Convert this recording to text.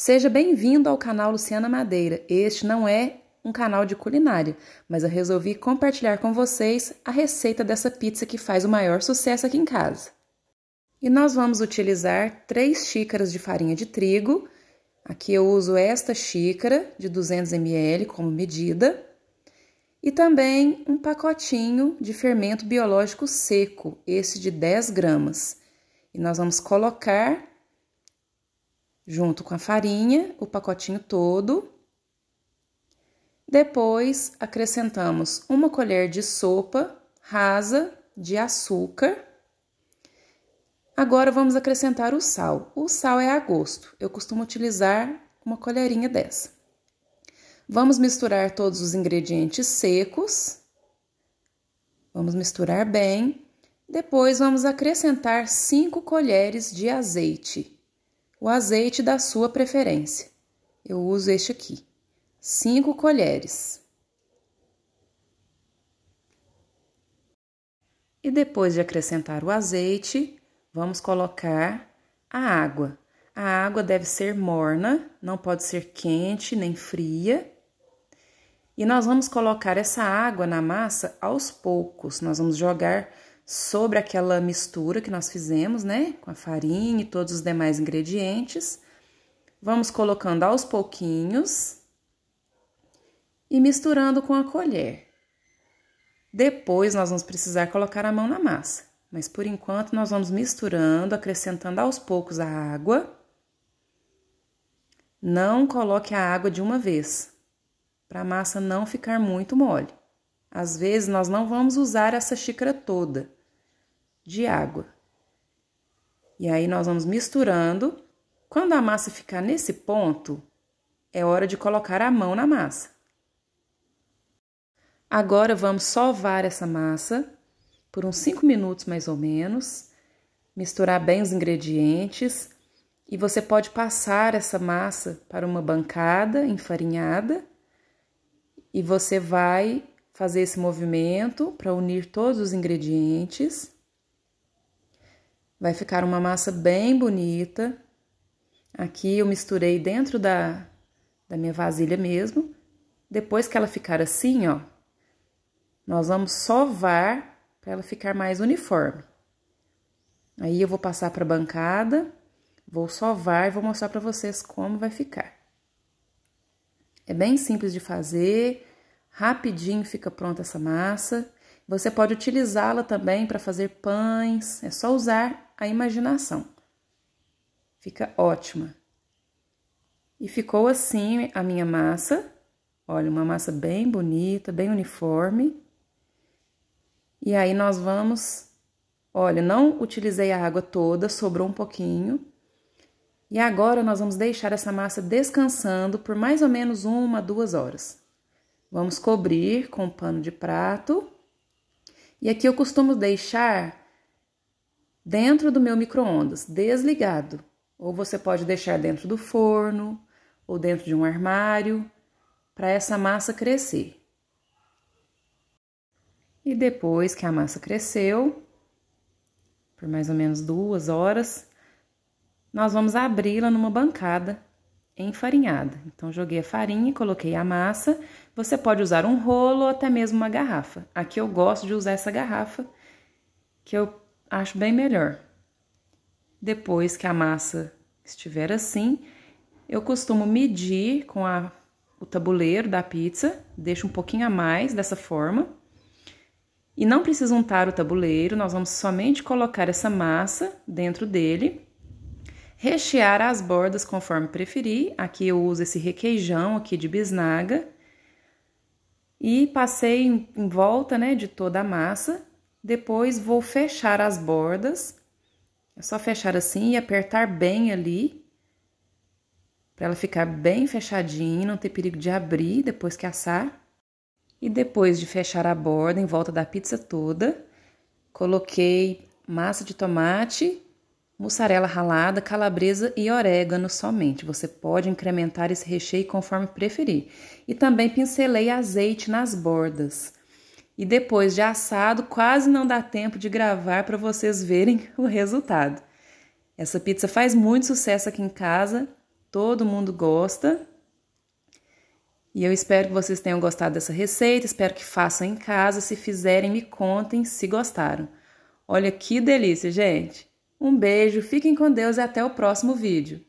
Seja bem-vindo ao canal Luciana Madeira. Este não é um canal de culinária, mas eu resolvi compartilhar com vocês a receita dessa pizza que faz o maior sucesso aqui em casa. E nós vamos utilizar 3 xícaras de farinha de trigo. Aqui eu uso esta xícara de 200 ml como medida. E também um pacotinho de fermento biológico seco, esse de 10 gramas. E nós vamos colocar junto com a farinha, o pacotinho todo. Depois, acrescentamos 1 colher de sopa rasa de açúcar. Agora, vamos acrescentar o sal. O sal é a gosto. Eu costumo utilizar uma colherinha dessa. Vamos misturar todos os ingredientes secos. Vamos misturar bem. Depois, vamos acrescentar 5 colheres de azeite. O azeite da sua preferência. Eu uso este aqui. 5 colheres. E depois de acrescentar o azeite, vamos colocar a água. A água deve ser morna, não pode ser quente nem fria. E nós vamos colocar essa água na massa aos poucos. Nós vamos jogar sobre aquela mistura que nós fizemos, né? Com a farinha e todos os demais ingredientes. Vamos colocando aos pouquinhos e misturando com a colher. Depois, nós vamos precisar colocar a mão na massa. Mas, por enquanto, nós vamos misturando, acrescentando aos poucos a água. Não coloque a água de uma vez, para a massa não ficar muito mole. Às vezes, nós não vamos usar essa xícara toda de água. E aí, nós vamos misturando. Quando a massa ficar nesse ponto, é hora de colocar a mão na massa. Agora, vamos sovar essa massa por uns 5 minutos, mais ou menos. Misturar bem os ingredientes. E você pode passar essa massa para uma bancada enfarinhada. E você vai fazer esse movimento para unir todos os ingredientes. Vai ficar uma massa bem bonita. Aqui eu misturei dentro da minha vasilha mesmo. Depois que ela ficar assim, ó, nós vamos sovar para ela ficar mais uniforme. Aí eu vou passar para a bancada, vou sovar e vou mostrar para vocês como vai ficar. É bem simples de fazer, rapidinho fica pronta essa massa. Você pode utilizá-la também para fazer pães, é só usar a imaginação. Fica ótima. E ficou assim a minha massa. Olha, uma massa bem bonita, bem uniforme. E aí nós vamos... Olha, não utilizei a água toda, sobrou um pouquinho. E agora nós vamos deixar essa massa descansando por mais ou menos 1 a 2 horas. Vamos cobrir com um pano de prato. E aqui eu costumo deixar dentro do meu micro-ondas, desligado. Ou você pode deixar dentro do forno, ou dentro de um armário, para essa massa crescer. E depois que a massa cresceu, por mais ou menos 2 horas, nós vamos abri-la numa bancada enfarinhada. Então, joguei a farinha e coloquei a massa. Você pode usar um rolo ou até mesmo uma garrafa. Aqui eu gosto de usar essa garrafa, que eu acho bem melhor. Depois que a massa estiver assim, eu costumo medir com o tabuleiro da pizza, deixo um pouquinho a mais dessa forma. E não precisa untar o tabuleiro, nós vamos somente colocar essa massa dentro dele. Rechear as bordas conforme preferir. Aqui eu uso esse requeijão aqui de bisnaga. E passei em volta, né, de toda a massa. Depois vou fechar as bordas. É só fechar assim e apertar bem ali. Para ela ficar bem fechadinha, não ter perigo de abrir depois que assar. E depois de fechar a borda em volta da pizza toda, coloquei massa de tomate, mussarela ralada, calabresa e orégano somente. Você pode incrementar esse recheio conforme preferir. E também pincelei azeite nas bordas. E depois de assado, quase não dá tempo de gravar para vocês verem o resultado. Essa pizza faz muito sucesso aqui em casa todo mundo gosta. E eu espero que vocês tenham gostado dessa receita, espero que façam em casa. Se fizerem, me contem se gostaram. Olha que delícia, gente! Um beijo, fiquem com Deus e até o próximo vídeo.